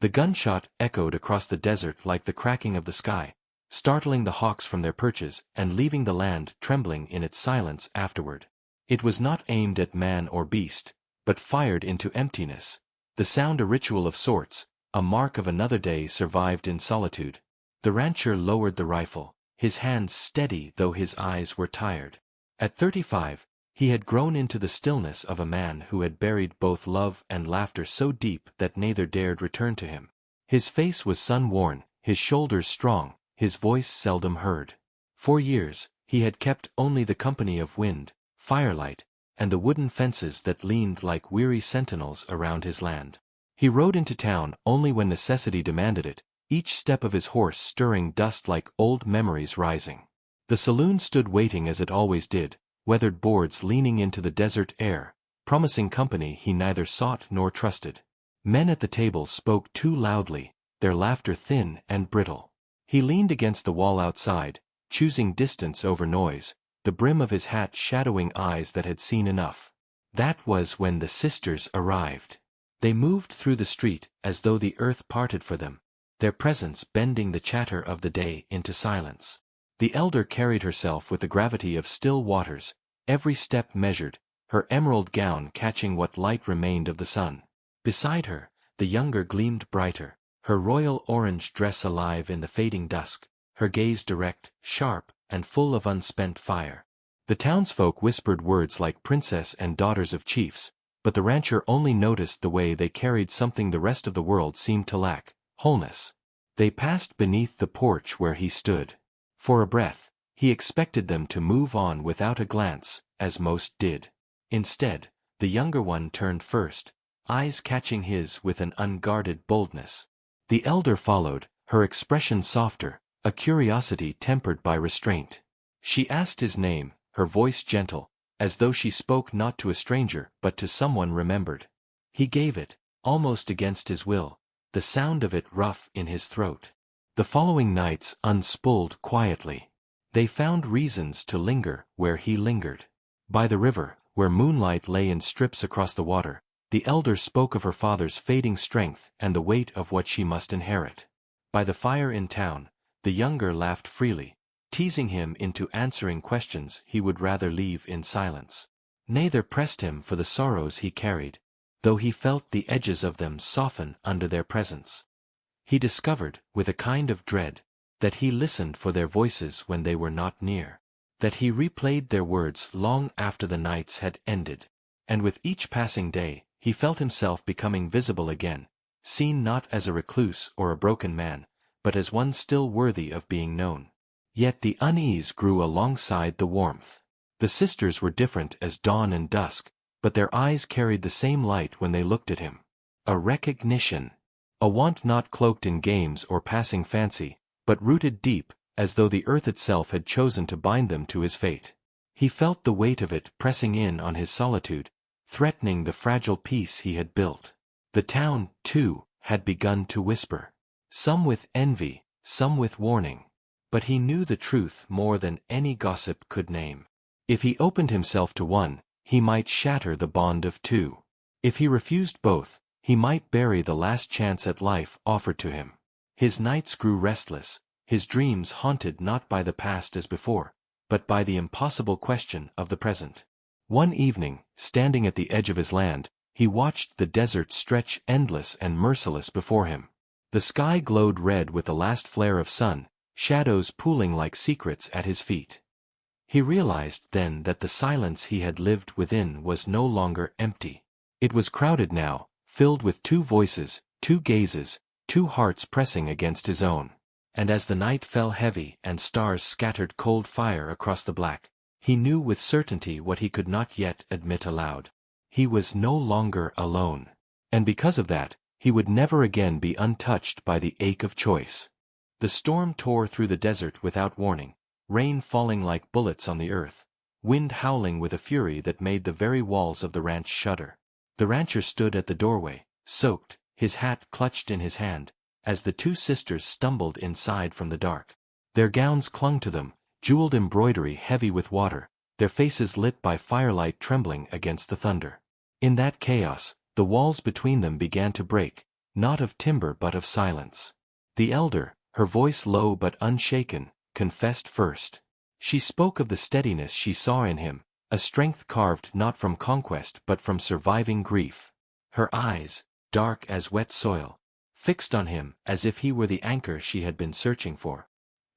The gunshot echoed across the desert like the cracking of the sky, startling the hawks from their perches and leaving the land trembling in its silence afterward. It was not aimed at man or beast, but fired into emptiness. The sound, a ritual of sorts, a mark of another day survived in solitude. The rancher lowered the rifle, his hands steady though his eyes were tired. At 35, he had grown into the stillness of a man who had buried both love and laughter so deep that neither dared return to him. His face was sun-worn, his shoulders strong, his voice seldom heard. For years, he had kept only the company of wind, firelight, and the wooden fences that leaned like weary sentinels around his land. He rode into town only when necessity demanded it, each step of his horse stirring dust like old memories rising. The saloon stood waiting as it always did, weathered boards leaning into the desert air, promising company he neither sought nor trusted. Men at the table spoke too loudly, their laughter thin and brittle. He leaned against the wall outside, choosing distance over noise, the brim of his hat shadowing eyes that had seen enough. That was when the sisters arrived. They moved through the street as though the earth parted for them, their presence bending the chatter of the day into silence. The elder carried herself with the gravity of still waters, every step measured, her emerald gown catching what light remained of the sun. Beside her, the younger gleamed brighter, her royal orange dress alive in the fading dusk, her gaze direct, sharp, and full of unspent fire. The townsfolk whispered words like princess and daughters of chiefs, but the rancher only noticed the way they carried something the rest of the world seemed to lack: wholeness. They passed beneath the porch where he stood. For a breath, he expected them to move on without a glance, as most did. Instead, the younger one turned first, eyes catching his with an unguarded boldness. The elder followed, her expression softer, a curiosity tempered by restraint. She asked his name, her voice gentle, as though she spoke not to a stranger but to someone remembered. He gave it, almost against his will, the sound of it rough in his throat. The following nights unspooled quietly. They found reasons to linger where he lingered. By the river, where moonlight lay in strips across the water, the elder spoke of her father's fading strength and the weight of what she must inherit. By the fire in town, the younger laughed freely, teasing him into answering questions he would rather leave in silence. Neither pressed him for the sorrows he carried, though he felt the edges of them soften under their presence. He discovered, with a kind of dread, that he listened for their voices when they were not near, that he replayed their words long after the nights had ended, and with each passing day, he felt himself becoming visible again, seen not as a recluse or a broken man, but as one still worthy of being known. Yet the unease grew alongside the warmth. The sisters were different as dawn and dusk, but their eyes carried the same light when they looked at him. A recognition. A want not cloaked in games or passing fancy, but rooted deep, as though the earth itself had chosen to bind them to his fate. He felt the weight of it pressing in on his solitude, threatening the fragile peace he had built. The town, too, had begun to whisper. Some with envy, some with warning. But he knew the truth more than any gossip could name. If he opened himself to one, he might shatter the bond of two. If he refused both, he might bury the last chance at life offered to him. His nights grew restless, his dreams haunted not by the past as before, but by the impossible question of the present. One evening, standing at the edge of his land, he watched the desert stretch endless and merciless before him. The sky glowed red with the last flare of sun, shadows pooling like secrets at his feet. He realized then that the silence he had lived within was no longer empty. It was crowded now, filled with two voices, two gazes, two hearts pressing against his own. And as the night fell heavy and stars scattered cold fire across the black, he knew with certainty what he could not yet admit aloud. He was no longer alone. And because of that, he would never again be untouched by the ache of choice. The storm tore through the desert without warning, rain falling like bullets on the earth, wind howling with a fury that made the very walls of the ranch shudder. The rancher stood at the doorway, soaked, his hat clutched in his hand, as the two sisters stumbled inside from the dark. Their gowns clung to them, jeweled embroidery heavy with water, their faces lit by firelight trembling against the thunder. In that chaos, the walls between them began to break, not of timber but of silence. The elder, her voice low but unshaken, confessed first. She spoke of the steadiness she saw in him, a strength carved not from conquest but from surviving grief. Her eyes, dark as wet soil, fixed on him as if he were the anchor she had been searching for.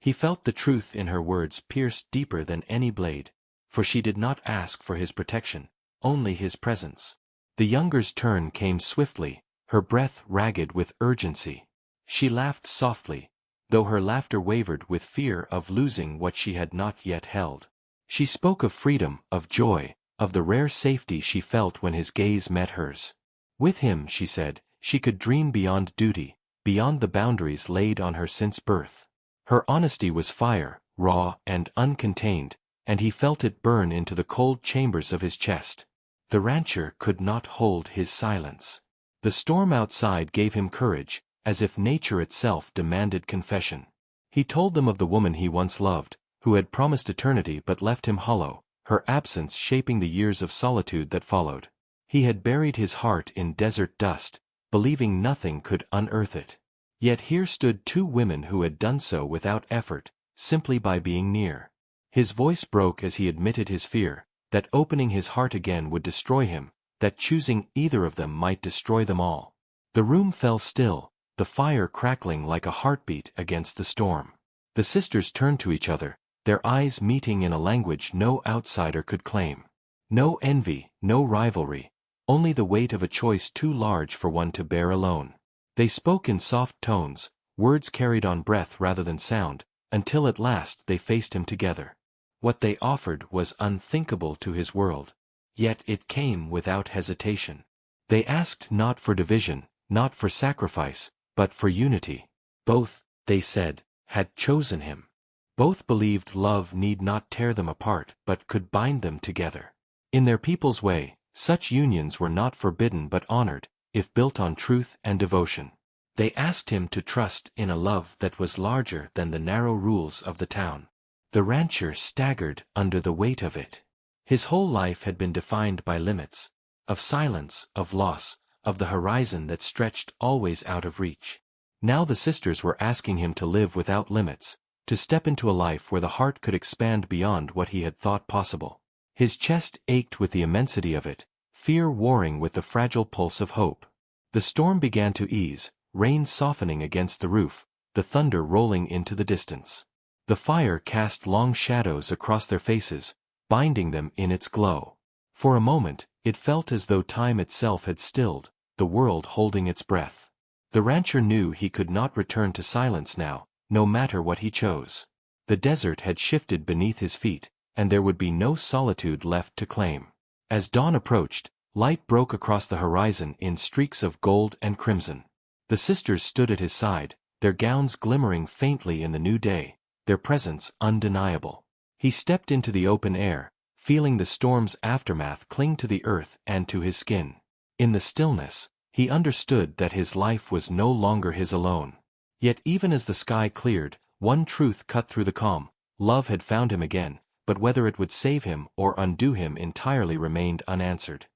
He felt the truth in her words pierce deeper than any blade, for she did not ask for his protection, only his presence. The younger's turn came swiftly, her breath ragged with urgency. She laughed softly, though her laughter wavered with fear of losing what she had not yet held. She spoke of freedom, of joy, of the rare safety she felt when his gaze met hers. With him, she said, she could dream beyond duty, beyond the boundaries laid on her since birth. Her honesty was fire, raw and uncontained, and he felt it burn into the cold chambers of his chest. The rancher could not hold his silence. The storm outside gave him courage, as if nature itself demanded confession. He told them of the woman he once loved, who had promised eternity but left him hollow, her absence shaping the years of solitude that followed. He had buried his heart in desert dust, believing nothing could unearth it. Yet here stood two women who had done so without effort, simply by being near. His voice broke as he admitted his fear, that opening his heart again would destroy him, that choosing either of them might destroy them all. The room fell still, the fire crackling like a heartbeat against the storm. The sisters turned to each other, their eyes meeting in a language no outsider could claim. No envy, no rivalry, only the weight of a choice too large for one to bear alone. They spoke in soft tones, words carried on breath rather than sound, until at last they faced him together. What they offered was unthinkable to his world, yet it came without hesitation. They asked not for division, not for sacrifice, but for unity. Both, they said, had chosen him. Both believed love need not tear them apart but could bind them together. In their people's way, such unions were not forbidden but honored, if built on truth and devotion. They asked him to trust in a love that was larger than the narrow rules of the town. The rancher staggered under the weight of it. His whole life had been defined by limits, of silence, of loss, of the horizon that stretched always out of reach. Now the sisters were asking him to live without limits, to step into a life where the heart could expand beyond what he had thought possible. His chest ached with the immensity of it, fear warring with the fragile pulse of hope. The storm began to ease, rain softening against the roof, the thunder rolling into the distance. The fire cast long shadows across their faces, binding them in its glow. For a moment, it felt as though time itself had stilled, the world holding its breath. The rancher knew he could not return to silence now, no matter what he chose. The desert had shifted beneath his feet, and there would be no solitude left to claim. As dawn approached, light broke across the horizon in streaks of gold and crimson. The sisters stood at his side, their gowns glimmering faintly in the new day, their presence undeniable. He stepped into the open air, feeling the storm's aftermath cling to the earth and to his skin. In the stillness, he understood that his life was no longer his alone. Yet even as the sky cleared, one truth cut through the calm: love had found him again, but whether it would save him or undo him entirely remained unanswered.